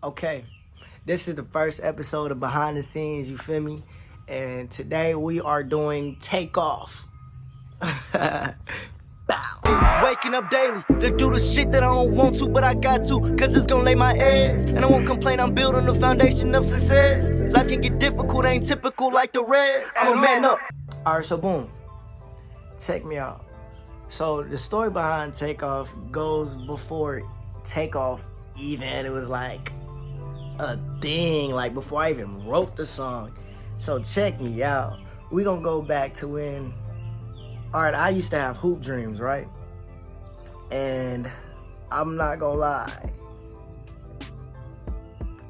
Okay, this is the first episode of Behind the Scenes, you feel me? And today we are doing TakeOff. Bow. Waking up daily to do the shit that I don't want to, but I got to, cause it's gonna lay my ass. And I won't complain, I'm building the foundation of success. Life can get difficult, ain't typical like the rest. I'm a man up. Alright, so boom. Check me out. So the story behind TakeOff goes before TakeOff even. It was like a thing, like before I even wrote the song. So check me out. We gonna go back to when, alright, I used to have hoop dreams, right? And I'm not gonna lie,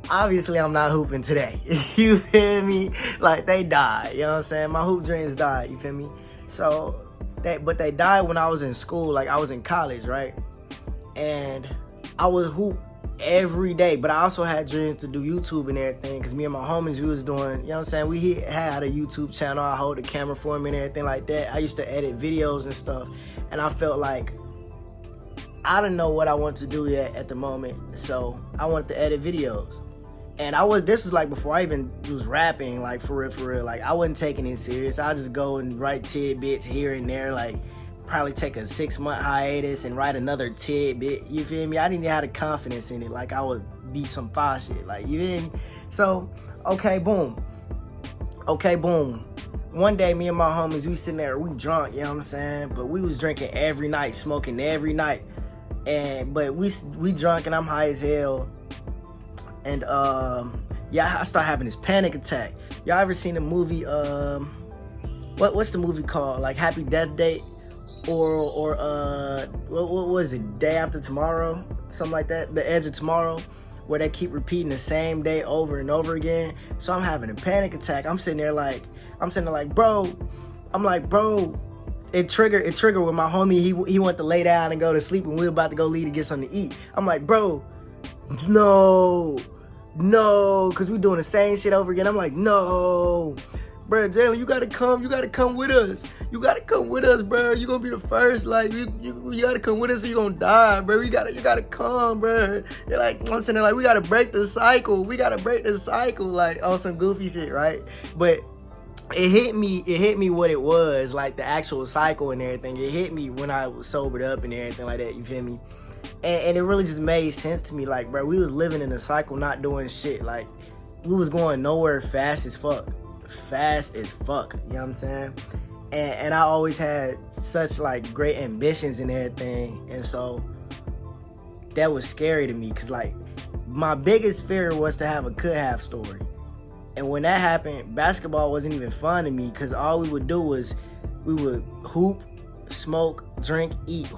obviously I'm not hooping today. You feel me? Like, they died, you know what I'm saying? My hoop dreams died, you feel me? So but they died when I was in school, like I was in college, right? And I would hoop every day, but I also had dreams to do YouTube and everything, because me and my homies, we was doing, you know what I'm saying, we had a YouTube channel. I hold the camera for me and everything like that. I used to edit videos and stuff, and I felt like I didn't know what I wanted to do yet at the moment, so I wanted to edit videos. And this was like before I even was rapping, like for real, like I wasn't taking it serious. I just go and write tidbits here and there, like probably take a 6-month hiatus and write another tidbit, you feel me? I didn't have the confidence in it, like I would be some fire shit, like, you feel me? So, okay, boom. One day, me and my homies, we sitting there, we drunk, you know what I'm saying? But we was drinking every night, smoking every night. But we drunk and I'm high as hell. And yeah, I start having this panic attack. Y'all ever seen the movie, what's the movie called? Like Happy Death Date? Or what was it? Day After Tomorrow? Something like that. The Edge of Tomorrow, where they keep repeating the same day over and over again. So I'm having a panic attack. I'm sitting there like, bro. It triggered with my homie. He went to lay down and go to sleep, and we were about to go leave to get something to eat. I'm like, bro, no, because we doing the same shit over again. I'm like, no, bro, Jalen, you gotta come with us. You gotta come with us, bro. You gonna be the first. Like, you gotta come with us, or you gonna die, bro. You gotta come, bro. They're like, I'm sitting there like, we gotta break the cycle. Like, on some goofy shit, right? But it hit me what it was, like the actual cycle and everything. It hit me when I was sobered up and everything like that, you feel me? And it really just made sense to me, like, bro, we was living in a cycle, not doing shit. Like, we was going nowhere fast as fuck, you know what I'm saying? And I always had such, like, great ambitions and everything, and so that was scary to me, because, like, my biggest fear was to have a could-have story. And when that happened, basketball wasn't even fun to me, because all we would do was we would hoop, smoke, drink, eat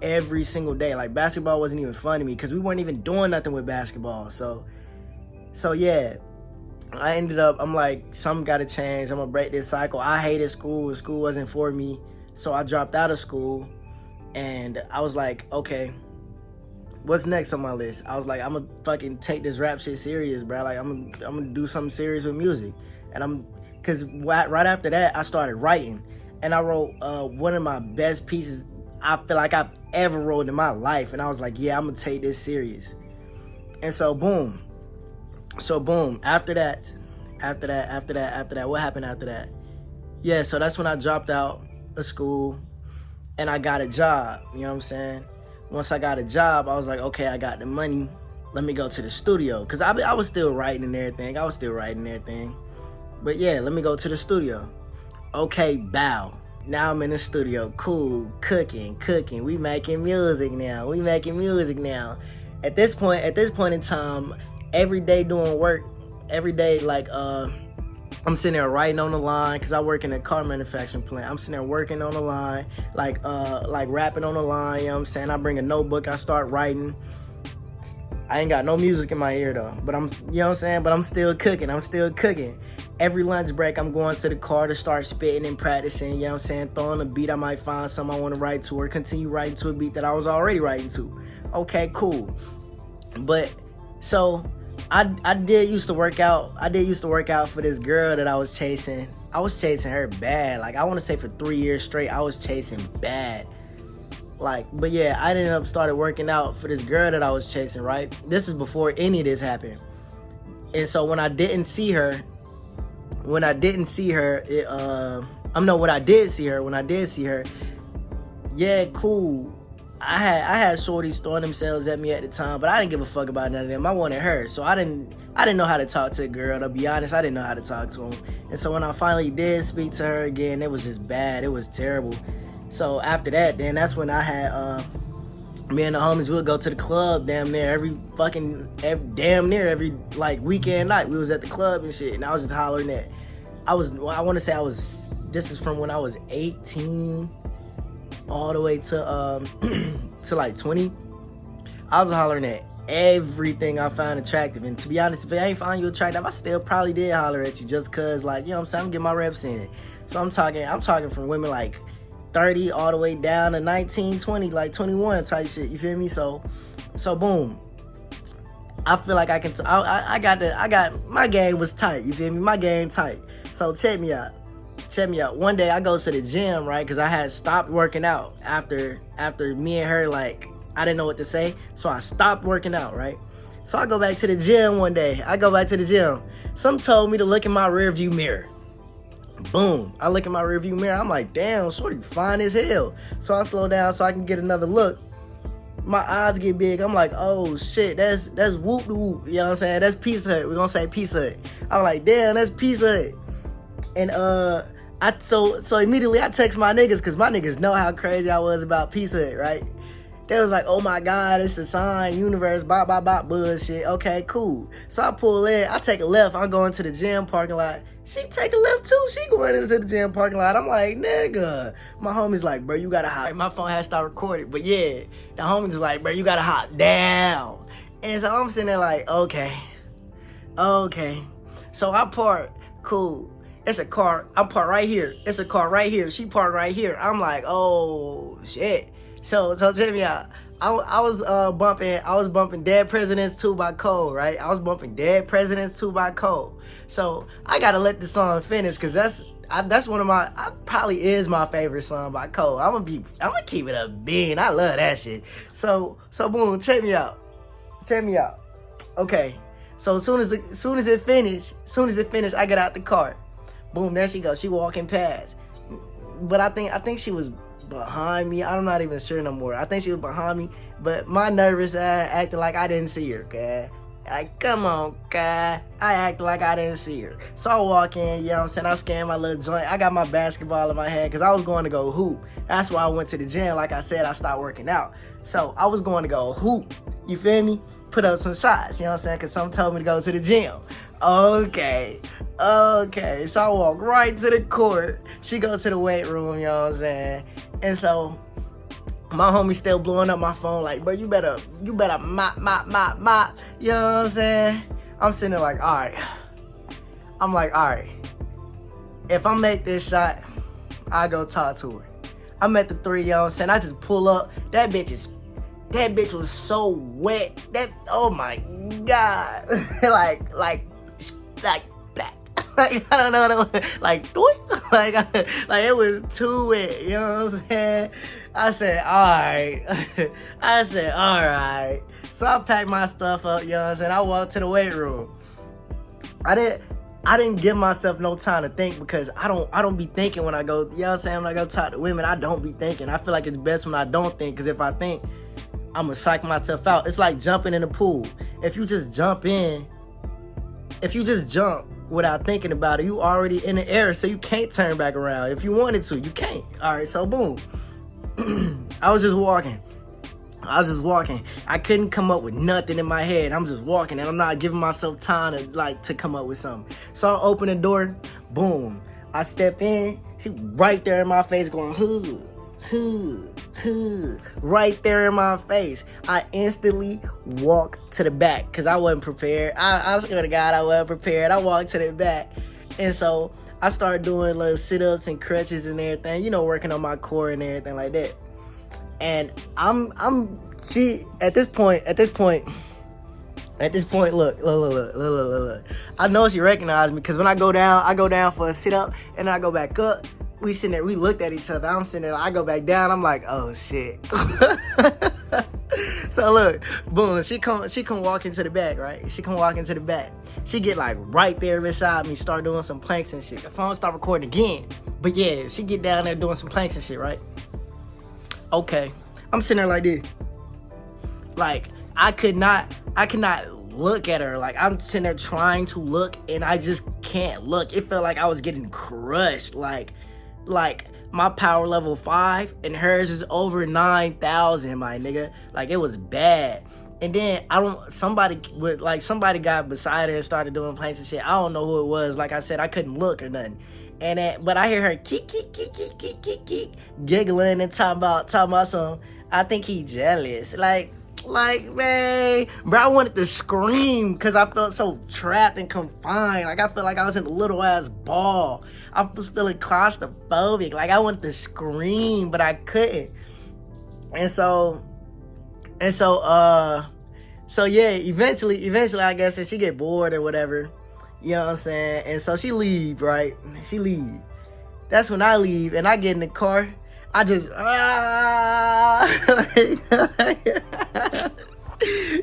every single day. Like, basketball wasn't even fun to me, because we weren't even doing nothing with basketball. So yeah, I ended up, I'm like, something got to change. I'm going to break this cycle. I hated school. School wasn't for me. So I dropped out of school, and I was like, okay, what's next on my list? I was like, I'm gonna fucking take this rap shit serious, bro. Like, I'm gonna do something serious with music. And cause right after that, I started writing. And I wrote one of my best pieces I feel like I've ever wrote in my life. And I was like, yeah, I'm gonna take this serious. And so boom. After that, what happened after that? Yeah, so that's when I dropped out of school and I got a job, you know what I'm saying? Once I got a job, I was like, okay, I got the money. Let me go to the studio. Because I was still writing and everything. But yeah, let me go to the studio. Okay, bow. Now I'm in the studio. Cool. Cooking. We making music now. At this point in time, every day doing work. Every day, like, I'm sitting there writing on the line, because I work in a car manufacturing plant. I'm sitting there working on the line, like rapping on the line, you know what I'm saying? I bring a notebook, I start writing. I ain't got no music in my ear though, but you know what I'm saying? But I'm still cooking. Every lunch break, I'm going to the car to start spitting and practicing, you know what I'm saying? Throwing a beat, I might find something I want to write to, or continue writing to a beat that I was already writing to. Okay, cool. But, so, I did used to work out for this girl that I was chasing. I was chasing her bad. Like, I want to say for 3 years straight, I was chasing bad. Like, but yeah, I ended up started working out for this girl that I was chasing, right? This is before any of this happened. And so when I didn't see her, when I did see her, yeah, cool. I had shorties throwing themselves at me at the time, but I didn't give a fuck about none of them. I wanted her, so I didn't know how to talk to a girl. To be honest, I didn't know how to talk to them. And so when I finally did speak to her again, it was just bad. It was terrible. So after that, then that's when I had me and the homies would go to the club damn near every like weekend night. We was at the club and shit, and I was just hollering at. This is from when I was 18 all the way to to like 20. I was hollering at everything I found attractive. And to be honest, if I ain't find you attractive, I still probably did holler at you just cause, like, you know what I'm saying, I'm getting my reps in. So I'm talking from women like 30 all the way down to 19, 20, like 21 type shit, you feel me? So boom. I feel like I got my game was tight, you feel me? My game tight. So check me out. One day I go to the gym, right? Because I had stopped working out after me and her, like, I didn't know what to say. So I stopped working out, right? So I go back to the gym one day. Some told me to look in my rearview mirror. Boom. I look in my rearview mirror. I'm like, damn, shorty fine as hell. So I slow down so I can get another look. My eyes get big. I'm like, oh shit, that's whoop de whoop. You know what I'm saying? That's Pizza Hut. We're gonna say Pizza Hut. I'm like, damn, that's Pizza Hut. And so immediately I text my niggas, cause my niggas know how crazy I was about Pizza Hut, right? They was like, oh my God, it's a sign, universe, bop, bullshit. Okay, cool. So I pull in, I take a left, I go into the gym parking lot. She take a left too, she going into the gym parking lot. I'm like, nigga. My homie's like, bro, you gotta hop. My phone had stopped recording, but yeah, the homie's like, bro, you gotta hop down. And so I'm sitting there like, okay. So I park, cool. It's a car, I'm parked right here. It's a car right here, she parked right here. I'm like, oh shit. So check me out. I was bumping Dead Presidents 2 by Cole, right? I was bumping Dead Presidents 2 by Cole. So I gotta let the song finish, cause that's one of my, probably is my favorite song by Cole. I'm gonna keep it a bean. I love that shit. So boom, check me out. Okay. So as soon as it finished, I get out the car. Boom, there she goes. She walking past. But I think she was behind me. I'm not even sure no more. I think she was behind me, but my nervous ass acted like I didn't see her, okay? Like, come on, guy. I acted like I didn't see her. So I walk in, you know what I'm saying? I scan my little joint. I got my basketball in my hand because I was going to go hoop. That's why I went to the gym. Like I said, I stopped working out. So I was going to go hoop. You feel me? Put up some shots, you know what I'm saying? Because some told me to go to the gym. Okay. So I walk right to the court. She go to the weight room, you know what I'm saying? And so my homie still blowing up my phone like, bro, you better mop. You know what I'm saying? I'm sitting there like, all right. I'm like, all right. If I make this shot, I go talk to her. I'm at the 3, you know what I'm saying? I just pull up. That bitch was so wet. Oh my God. like black. Like, I don't know, like it was too wet, you know what I'm saying? I said, all right. So I packed my stuff up, you know what I'm saying? I walked to the weight room. I didn't give myself no time to think, because I don't be thinking when I go, you know what I'm saying? When I go talk to women, I don't be thinking. I feel like it's best when I don't think, because if I think, I'm gonna psych myself out. It's like jumping in a pool. If you just jump without thinking about it, you already in the air, so you can't turn back around. If you wanted to, you can't. All right, so boom. I was just walking. I couldn't come up with nothing in my head. I'm just walking, and I'm not giving myself time to come up with something. So I open the door, boom. I step in, she right there in my face going, right there in my face. I instantly walk to the back because I wasn't prepared. I swear to God, I wasn't prepared. I walked to the back, and so I started doing little sit-ups and crutches and everything, you know, working on my core and everything like that. And at this point, look. I know she recognized me, because when I go down for a sit-up and I go back up. we sitting there, we looked at each other. I'm sitting there, I go back down. I'm like, oh shit. So look, boom, she come walk into the back, right? She come walk into the back. She get like right there beside me, start doing some planks and shit. The phone start recording again. But yeah, she get down there doing some planks and shit, right? Okay. I'm sitting there like this. Like, I could not look at her. Like, I'm sitting there trying to look and I just can't look. It felt like I was getting crushed. Like my power level 5 and hers is over 9,000, my nigga. Like, it was bad. And then somebody got beside her and started doing planks and shit. I don't know who it was. Like I said, I couldn't look or nothing. But I hear her keek, giggling and talking about some, I think he jealous. Like, man, bro, I wanted to scream because I felt so trapped and confined. Like, I felt like I was in a little ass ball. I was feeling claustrophobic. Like, I wanted to scream, but I couldn't. So yeah, eventually, I guess, and she get bored or whatever. You know what I'm saying? And so she leave, right? She leave. That's when I leave, and I get in the car. I just,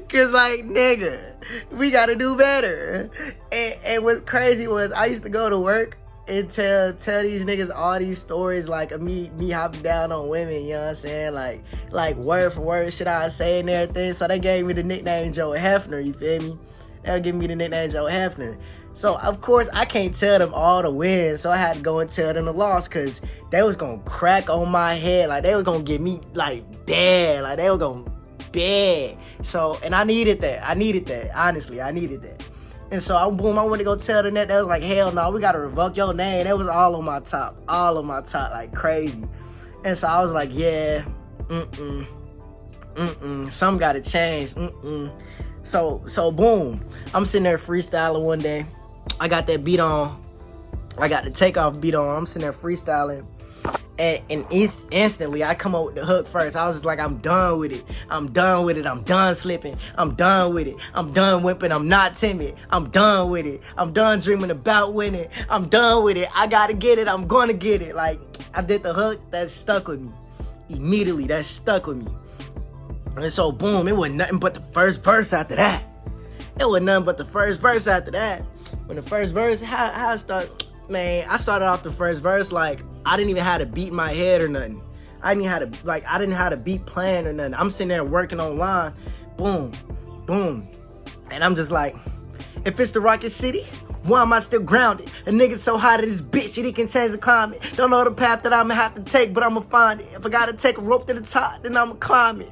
cause like, nigga, we gotta do better. And what's crazy was I used to go to work and tell these niggas all these stories like of me hopping down on women, you know what I'm saying? Like word for word shit I say and everything. So they gave me the nickname Joe Hefner, you feel me? They'll give me the nickname Joe Hefner. So of course I can't tell them all the wins, so I had to go and tell them the loss because they was gonna crack on my head. Like they was gonna get me like bad. Like they was gonna bad. So, and I needed that. Honestly, I needed that. And so I went to go tell them that. They was like, hell no, we gotta revoke your name. That was all on my top, like crazy. And so I was like, yeah, something gotta change. So boom, I'm sitting there freestyling one day. I got that beat on. I got the TakeOff beat on. I'm sitting there freestyling. And instantly, I come up with the hook first. I was just like, I'm done with it. I'm done slipping. I'm done with it. I'm done whipping. I'm not timid. I'm done with it. I'm done dreaming about winning. I'm done with it. I gotta get it. I'm gonna get it. Like, I did the hook. That stuck with me. Immediately, that stuck with me. And so, boom, it wasn't nothing but the first verse after that. When the first verse, how I start... Man, I started off the first verse like I didn't even have a beat in my head or nothing. I didn't have a beat plan or nothing. I'm sitting there working online, boom, boom, and I'm just like, if it's the Rocket City, why am I still grounded? A nigga so hot at this bitch that he can change the climate. Don't know the path that I'ma have to take, but I'ma find it. If I gotta take a rope to the top, then I'ma climb it.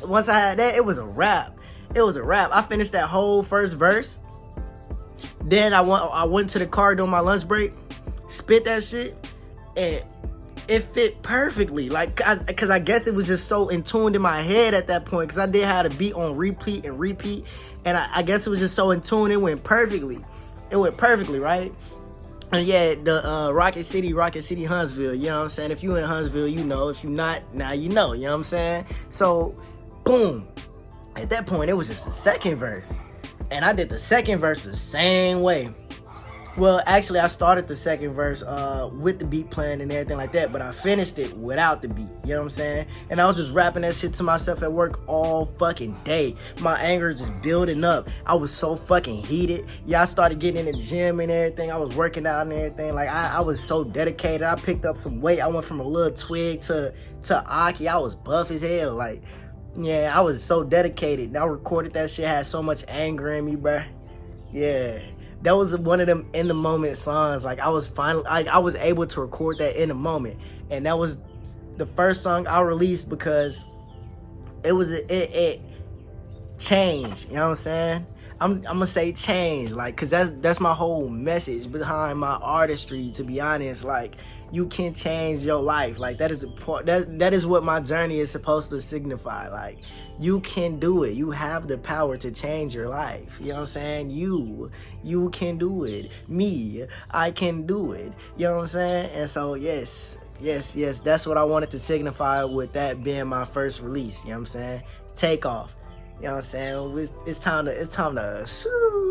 Once I had that, it was a wrap. I finished that whole first verse. Then I went to the car during my lunch break, spit that shit, and it fit perfectly. Like, because I guess it was just so in tuned in my head at that point, because I did have a beat on repeat, and I guess it was just so in tune, it went perfectly. Right? And yeah, the Rocket City, Huntsville, you know what I'm saying? If you in Huntsville, you know. If you not, now you know what I'm saying? So, boom. At that point, it was just the second verse. And I did the second verse the same way. Well, actually, I started the second verse with the beat playing and everything like that, but I finished it without the beat, you know what I'm saying? And I was just rapping that shit to myself at work all fucking day. My anger was just building up. I was so fucking heated. Yeah, I started getting in the gym and everything. I was working out and everything. Like, I was so dedicated. I picked up some weight. I went from a little twig to Aki. I was buff as hell. Like, yeah, I was so dedicated. I recorded that shit, had so much anger in me, bruh. Yeah, that was one of them in the moment songs. Like, I was able to record that in the moment, and that was the first song I released because it changed. You know what I'm saying? I'm gonna say change, like, cause that's my whole message behind my artistry. To be honest, like, you can change your life. Like, that is that is what my journey is supposed to signify. Like, you can do it. You have the power to change your life. You know what I'm saying? You can do it. Me, I can do it. You know what I'm saying? And so yes, that's what I wanted to signify with that being my first release. You know what I'm saying? TakeOff. You know what I'm saying? It's time to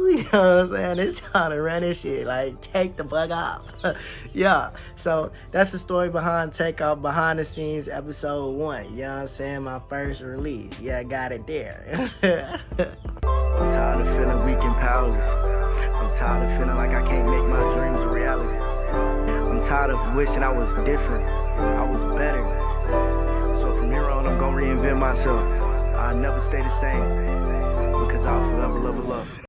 You know what I'm saying? It's time to run this shit. Like, take the fuck off. Yeah. So that's the story behind Takeoff, behind the scenes, episode 1. You know what I'm saying? My first release. Yeah, I got it there. I'm tired of feeling weak and powerless. I'm tired of feeling like I can't make my dreams a reality. I'm tired of wishing I was different. I was better. So from here on, I'm gonna reinvent myself. I'll never stay the same because I'll forever love.